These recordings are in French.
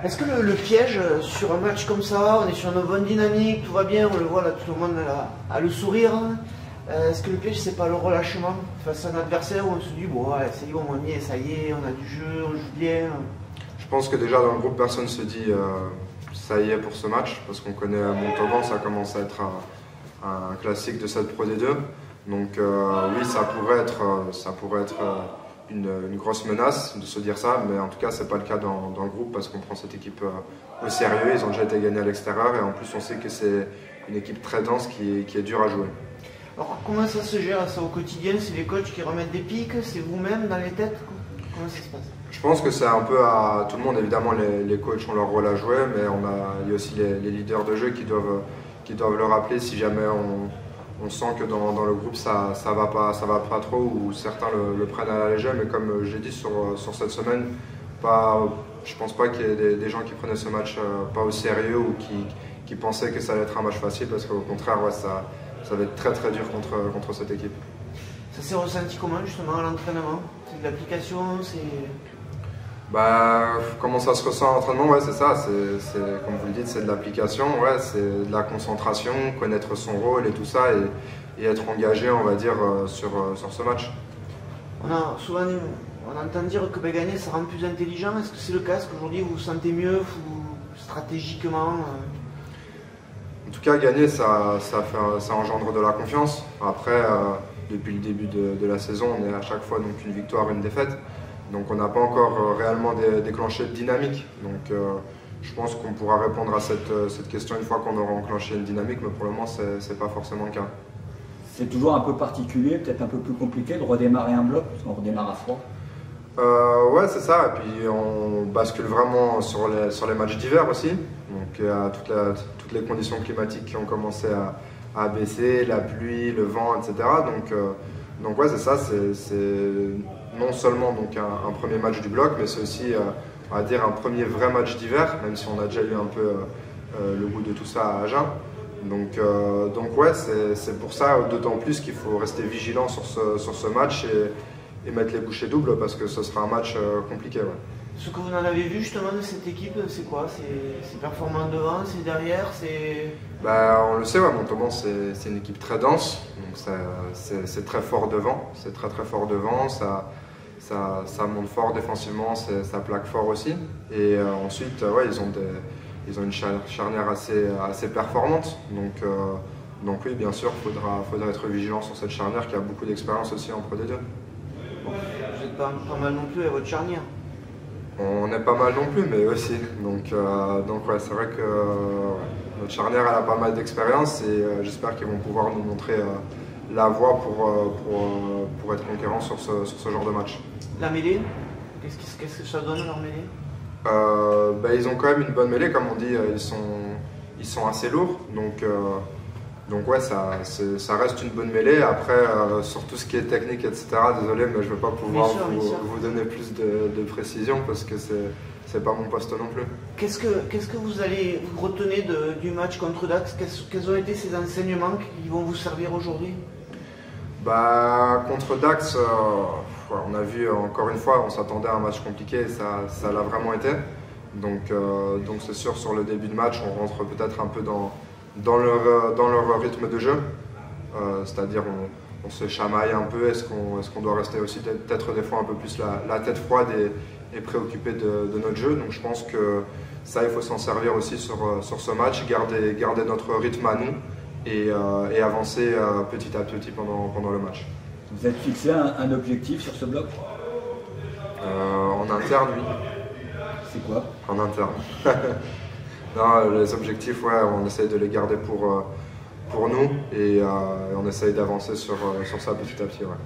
Est-ce que le piège sur un match comme ça, on est sur une bonne dynamique, tout va bien, on le voit là, tout le monde a le sourire. Est-ce que le piège c'est pas le relâchement face à un adversaire où on se dit bon ouais, ça y est, on y est, ça y est, on a du jeu, on joue bien. Je pense que déjà dans le groupe personne se dit ça y est pour ce match parce qu'on connaît Montauban, ça commence à être un classique de cette Pro D2. Donc oui, ça pourrait être une grosse menace de se dire ça, mais en tout cas c'est pas le cas dans le groupe parce qu'on prend cette équipe au sérieux. Ils ont déjà été gagnés à l'extérieur et en plus on sait que c'est une équipe très dense qui est dure à jouer. Alors comment ça se gère ça au quotidien? C'est les coachs qui remettent des pics? C'est vous-même dans les têtes? Comment ça se passe? Je pense que c'est un peu à tout le monde. Évidemment les coachs ont leur rôle à jouer, mais il y a aussi les leaders de jeu qui doivent le rappeler si jamais on sent que dans le groupe ça va pas trop ou certains le prennent à la légère. Mais comme j'ai dit sur cette semaine, je pense pas qu'il y ait des gens qui prenaient ce match pas au sérieux ou qui pensaient que ça allait être un match facile parce qu'au contraire ouais, ça va être très très dur contre cette équipe. Ça s'est ressenti comment justement à l'entraînement? C'est de l'application, c'est... Comment ça se ressent à l'entraînement? Ouais, c'est ça, comme vous le dites, c'est de l'application, ouais, c'est de la concentration, connaître son rôle et tout ça et être engagé, on va dire, sur ce match. On entend dire que gagner ça rend plus intelligent. Est-ce que c'est le cas? Est-ce qu'aujourd'hui vous vous sentez mieux stratégiquement? En tout cas, gagner, ça engendre de la confiance. Après, depuis le début de la saison, on est à chaque fois donc une victoire, une défaite. Donc on n'a pas encore réellement déclenché de dynamique. Donc je pense qu'on pourra répondre à cette question une fois qu'on aura enclenché une dynamique, mais pour le moment, ce n'est pas forcément le cas. C'est toujours un peu particulier, peut-être un peu plus compliqué de redémarrer un bloc, parce qu'on redémarre à froid. Ouais, c'est ça. Et puis on bascule vraiment sur les matchs d'hiver aussi. Donc il y a toutes les conditions climatiques qui ont commencé à baisser, la pluie, le vent, etc. Donc ouais, c'est ça. C'est non seulement donc un premier match du bloc, mais c'est aussi on va dire un premier vrai match d'hiver, même si on a déjà eu un peu le goût de tout ça à Agen. Donc ouais, c'est pour ça d'autant plus qu'il faut rester vigilant sur ce match et mettre les bouchées doubles parce que ce sera un match compliqué. Ouais. Ce que vous en avez vu justement de cette équipe, c'est quoi? C'est performant devant, c'est derrière, c'est... On le sait, ouais, Montauban c'est une équipe très dense, donc c'est très fort devant, c'est très fort devant, ça monte fort défensivement, ça plaque fort aussi. Et ensuite, ouais, ils ont une charnière assez performante, donc oui, bien sûr, faudra être vigilant sur cette charnière qui a beaucoup d'expérience aussi en Pro D2. Vous n'êtes pas mal non plus à votre charnière? On est pas mal non plus, mais aussi. Donc ouais, c'est vrai que notre charnière elle a pas mal d'expérience et j'espère qu'ils vont pouvoir nous montrer la voie pour être conquérants sur ce genre de match. La mêlée, qu'est-ce que ça donne leur mêlée? Ils ont quand même une bonne mêlée, comme on dit, ils sont assez lourds. Donc ouais, ça reste une bonne mêlée. Après, sur tout ce qui est technique, etc., désolé, mais je ne vais pas pouvoir vous donner plus de précision parce que c'est pas mon poste non plus. Qu'est-ce que vous retenez du match contre Dax? Quels ont été ces enseignements qui vont vous servir aujourd'hui? Contre Dax, on a vu encore une fois, on s'attendait à un match compliqué et ça l'a vraiment été. Donc c'est sûr, sur le début de match, on rentre peut-être un peu dans leur rythme de jeu, c'est-à-dire on se chamaille un peu, est-ce qu'on doit rester aussi peut-être des fois un peu plus la tête froide et préoccupé de notre jeu. Donc je pense que ça, il faut s'en servir aussi sur ce match, garder notre rythme à nous et avancer petit à petit pendant le match. Vous êtes fixé un objectif sur ce bloc? En interne, oui. C'est quoi? En interne. Non, les objectifs, ouais, on essaye de les garder pour nous et on essaye d'avancer sur ça petit à petit. Ouais.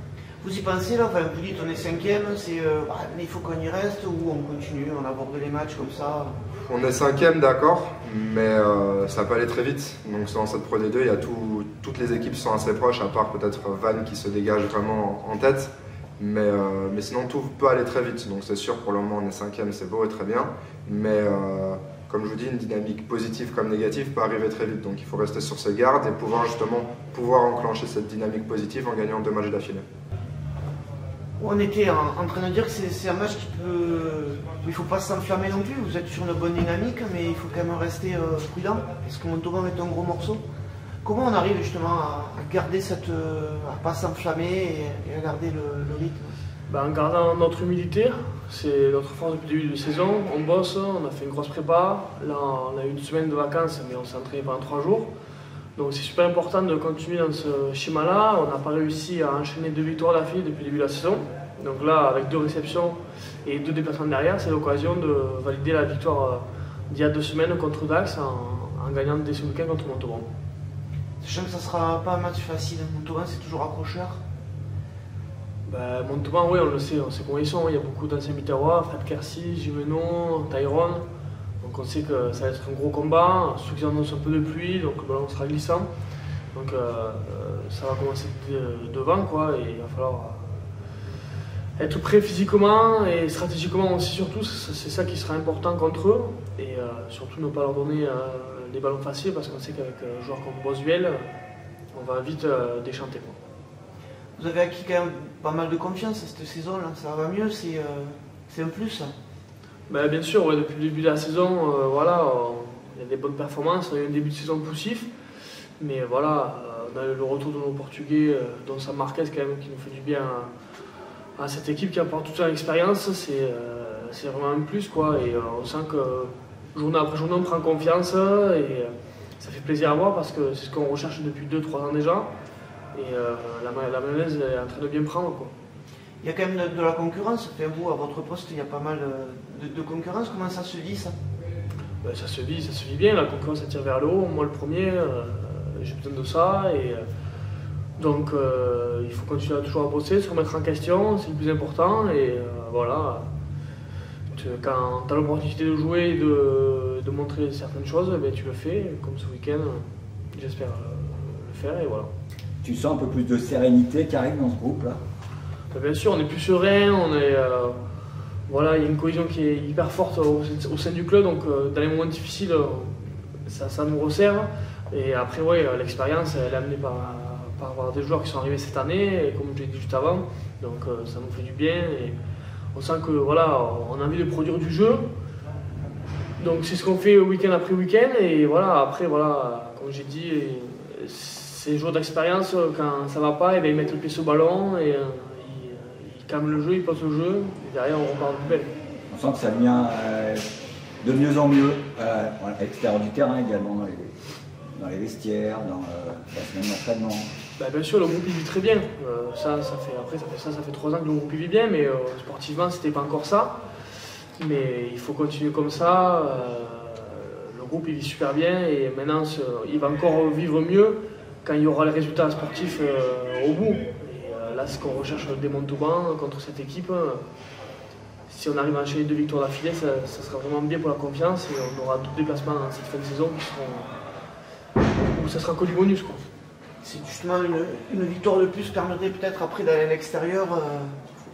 Vous y pensez là, enfin, vous dites on est 5e, mais il faut qu'on y reste ou on continue, on aborde les matchs comme ça? On est 5e, d'accord, mais ça peut aller très vite. Donc dans cette Pro D2, il y a toutes les équipes sont assez proches, à part peut-être Vannes qui se dégage vraiment en tête. Mais sinon tout peut aller très vite. Donc c'est sûr, pour le moment on est 5e, c'est beau et très bien. Mais comme je vous dis, une dynamique positive comme négative peut arriver très vite. Donc il faut rester sur ses gardes et pouvoir enclencher cette dynamique positive en gagnant 2 matchs d'affilée. On était en train de dire que c'est un match qui peut... Il ne faut pas s'enflammer non plus, vous êtes sur une bonne dynamique, mais il faut quand même rester prudent, parce que Montauban est un gros morceau. Comment on arrive justement à garder cette... à ne pas s'enflammer et à garder le rythme? En gardant notre humilité, c'est notre force depuis le début de saison. On bosse, on a fait une grosse prépa, là on a eu une semaine de vacances, mais on s'est entraîné pendant 3 jours. Donc c'est super important de continuer dans ce schéma-là. On n'a pas réussi à enchaîner 2 victoires d'affilée depuis le début de la saison. Donc là, avec 2 réceptions et 2 déplacements derrière, c'est l'occasion de valider la victoire d'il y a 2 semaines contre Dax en gagnant dès ce week-end contre Montauban. Sachant que ça ne sera pas un match facile. Montauban, c'est toujours accrocheur. Montauban, oui, on le sait, on sait comment ils sont. Il y a beaucoup d'anciens Biterrois, Fred Kersi, Gimeno, Tyrone. Donc on sait que ça va être un gros combat, ceux qui annoncent un peu de pluie, donc le ballon sera glissant. Donc ça va commencer devant, quoi, et il va falloir être prêt physiquement et stratégiquement aussi, surtout. C'est ça qui sera important contre eux. Et surtout ne pas leur donner des ballons faciles, parce qu'on sait qu'avec un joueur comme Boswell, on va vite déchanter, quoi. Vous avez acquis quand même pas mal de confiance cette saison, là. Ça va mieux, c'est un plus. Bien sûr, ouais, depuis le début de la saison, il y a des bonnes performances, on a eu un début de saison poussif, mais voilà, on a eu le retour de nos Portugais, dont Sam Marquez quand même, qui nous fait du bien à cette équipe qui apporte toute son expérience. C'est vraiment un plus, quoi, et on sent que journée après journée on prend confiance et ça fait plaisir à voir, parce que c'est ce qu'on recherche depuis 2-3 ans déjà, et la mayonnaise est en train de bien prendre, quoi. Il y a quand même de la concurrence. Enfin, vous, à votre poste, il y a pas mal de concurrence. Comment ça se vit, ça? Ça se vit bien. La concurrence, elle tire vers le haut. Moi, le premier, j'ai besoin de ça. Et donc, il faut continuer toujours à bosser, se remettre en question. C'est le plus important. Et voilà. Quand tu as l'opportunité de jouer et de montrer certaines choses, tu le fais. Comme ce week-end, j'espère le faire. Et voilà. Tu sens un peu plus de sérénité qui arrive dans ce groupe-là? Bien sûr, on est plus serein, voilà, il y a une cohésion qui est hyper forte au sein du club, donc dans les moments difficiles, ça nous resserre. Et après, ouais, l'expérience, elle est amenée par avoir des joueurs qui sont arrivés cette année, et comme je l'ai dit juste avant, donc ça nous fait du bien. Et on sent que voilà, on a envie de produire du jeu, donc c'est ce qu'on fait week-end après week-end. Et voilà, après, voilà, comme j'ai dit, ces joueurs d'expérience, quand ça va pas, ils mettent le pied sur le ballon et ils calment le jeu, ils posent le jeu, et derrière on repart de belle. On sent que ça devient de mieux en mieux, à l'extérieur du terrain également, dans les vestiaires, dans la semaine d'entraînement. Bien sûr, le groupe il vit très bien. Ça fait 3 ans que le groupe il vit bien, mais sportivement c'était pas encore ça. Mais il faut continuer comme ça. Le groupe il vit super bien, et maintenant il va encore vivre mieux quand il y aura les résultats sportifs au bout. Là, ce qu'on recherche des Montauban contre cette équipe, si on arrive à enchaîner 2 victoires d'affilée, ça sera vraiment bien pour la confiance, et on aura 2 déplacements dans cette fin de saison où ça sera que du bonus, quoi. C'est justement une victoire de plus permettrait peut-être après d'aller à l'extérieur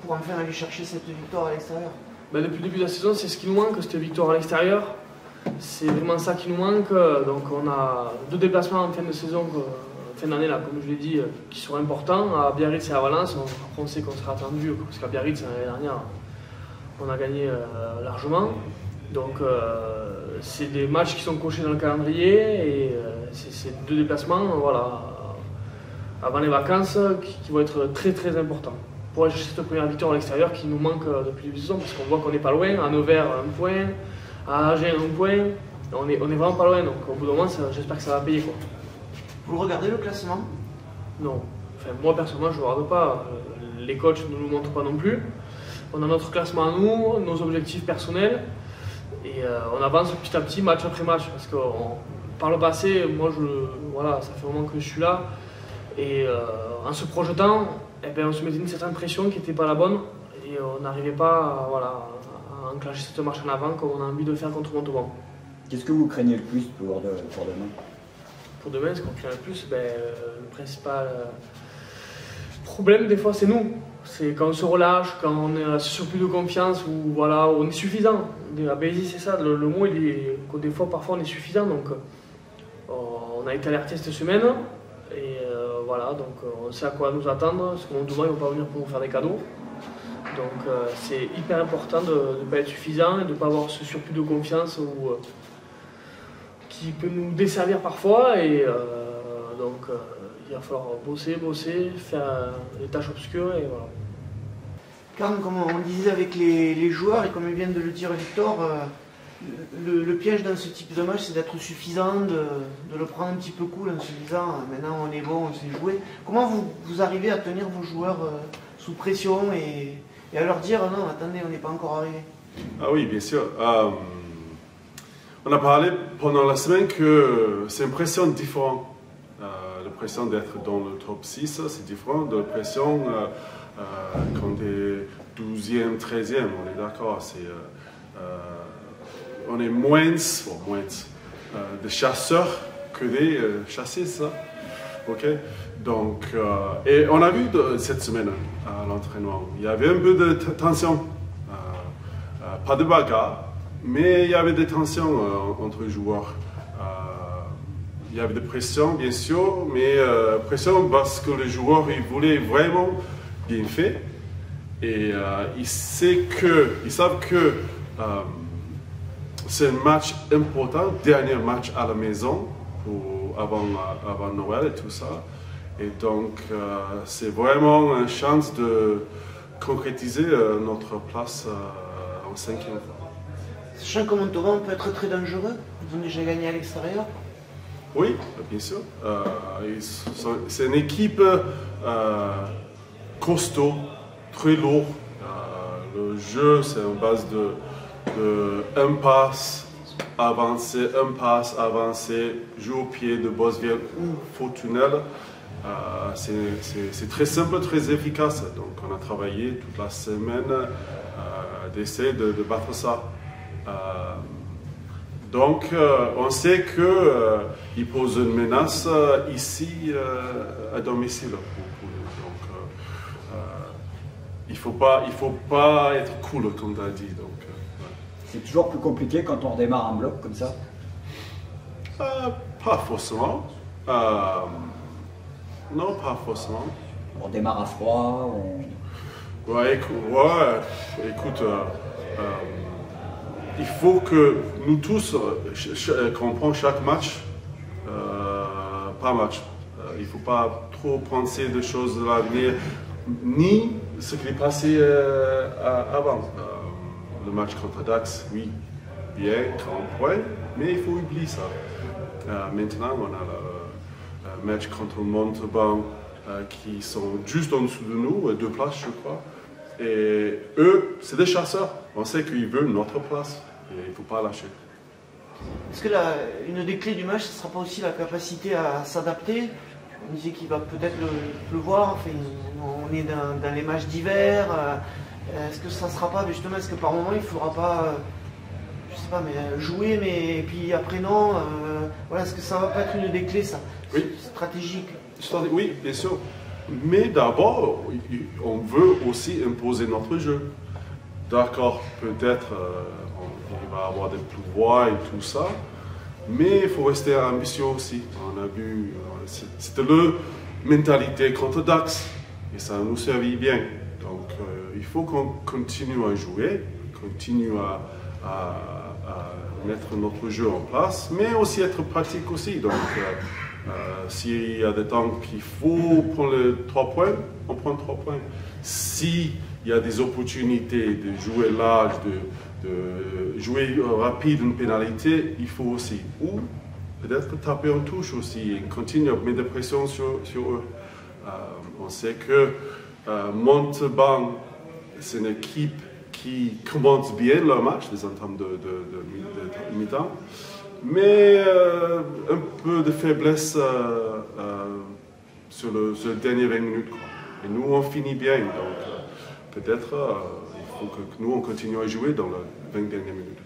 pour enfin aller chercher cette victoire à l'extérieur. Depuis le début de la saison, c'est ce qui nous manque, cette victoire à l'extérieur. C'est vraiment ça qui nous manque. Donc on a 2 déplacements en fin de saison, fin d'année, là, comme je l'ai dit, qui seront importants, à Biarritz et à Valence. Après on sait qu'on sera attendu, parce qu'à Biarritz, l'année dernière, on a gagné largement. Donc c'est des matchs qui sont cochés dans le calendrier, et c'est 2 déplacements, voilà, avant les vacances, qui vont être très très importants pour aller chercher cette première victoire à l'extérieur qui nous manque depuis le début de saison, parce qu'on voit qu'on n'est pas loin. À Nevers, 1 point, à Agen, 1 point, on est vraiment pas loin, donc au bout d'un moment, j'espère que ça va payer, quoi. Vous regardez le classement? Non, enfin, moi personnellement je ne regarde pas, les coachs ne nous montrent pas non plus. On a notre classement à nous, nos objectifs personnels, et on avance petit à petit, match après match, parce que par le passé, moi voilà, ça fait un moment que je suis là, et en se projetant, on se mettait une certaine pression qui n'était pas la bonne, et on n'arrivait pas à enclencher cette marche en avant comme on a envie de faire contre Montauban. Qu'est-ce que vous craignez le plus pour demain? Pour demain, ce qu'on craint le plus, le principal problème des fois, c'est nous. C'est quand on se relâche, quand on est sur plus de confiance, ou voilà, on est suffisant. À Béziers, c'est ça, le mot il est que des fois, parfois on est suffisant. Donc on a été alerté cette semaine, et voilà, donc on sait à quoi nous attendre, parce que Montauban ils ne vont pas venir pour nous faire des cadeaux. Donc c'est hyper important de ne pas être suffisant et de ne pas avoir ce surplus de confiance qui peut nous desservir parfois. Et donc il va falloir bosser, faire les tâches obscures et voilà. Karl, comme on disait avec les joueurs et comme vient de le dire Victor, le piège dans ce type de match, c'est d'être suffisant, de le prendre un petit peu cool en se disant maintenant on est bon, on sait jouer. Comment vous arrivez à tenir vos joueurs sous pression et à leur dire non, attendez, on n'est pas encore arrivé? Ah oui, bien sûr. On a parlé pendant la semaine que c'est une pression différente. La pression d'être dans le top 6, c'est différent de la pression quand tu es 12e, 13e, on est d'accord. On est moins de chasseurs que des chassés, ça. Ok. Donc, et on a vu cette semaine à l'entraînement, il y avait un peu de tension, pas de bagarre, mais il y avait des tensions entre joueurs. Il y avait des pressions, bien sûr, mais pression parce que les joueurs ils voulaient vraiment bien faire et ils savent que c'est un match important, dernier match à la maison avant Noël et tout ça. Et donc, c'est vraiment une chance de concrétiser notre place en 5e. Sachant que Montauban peut être très dangereux, ils ont déjà gagné à l'extérieur. Oui, bien sûr. C'est une équipe costaud, très lourde. Le jeu, c'est en base de un passe, avancer, jouer au pied de Bosville ou faux tunnel. C'est très simple, très efficace. Donc on a travaillé toute la semaine d'essayer de battre ça. Donc on sait qu'il pose une menace ici à domicile pour nous. Donc il ne faut pas être cool comme tu as dit. Donc, c'est toujours plus compliqué quand on redémarre en bloc comme ça? Pas forcément. Non, pas forcément. On démarre à froid. Ouais, écoute, il faut que nous tous, quand on prend chaque match, pas match, il ne faut pas trop penser des choses de l'avenir, ni ce qui est passé avant. Le match contre Dax, oui, bien, 40 points, mais il faut oublier ça. Maintenant, on a le match contre Montauban qui sont juste en dessous de nous, 2 places, je crois. Et eux, c'est des chasseurs. On sait qu'ils veulent notre place et il ne faut pas lâcher. Est-ce que une des clés du match, ce ne sera pas aussi la capacité à s'adapter? On disait qu'il va peut-être pleuvoir, enfin, on est dans les matchs d'hiver. Est-ce que ça ne sera pas, justement, est-ce que par moment il ne faudra pas, je sais pas, mais jouer, mais et puis après non, voilà, est-ce que ça ne va pas être une des clés, ça, oui. Stratégique? Oui, bien sûr. Mais d'abord, on veut aussi imposer notre jeu. D'accord, peut-être on va avoir des pouvoirs et tout ça, mais il faut rester ambitieux aussi. On a vu, c'était la mentalité contre Dax et ça nous servit bien. Donc il faut qu'on continue à jouer, continue à mettre notre jeu en place, mais aussi être pratique aussi. Donc s'il y a des temps qu'il faut prendre les 3 points, on prend 3 points. S'il y a des opportunités de jouer large, de jouer rapide une pénalité, il faut aussi. Ou peut-être taper en touche aussi et continuer à mettre de la pression sur eux. On sait que Montauban, c'est une équipe qui commence bien leur match, les entames de mi-temps, mais un peu de faiblesse sur le dernier 20 minutes. Quoi. Et nous, on finit bien, donc peut-être il faut que nous, on continue à jouer dans les 20 dernières minutes.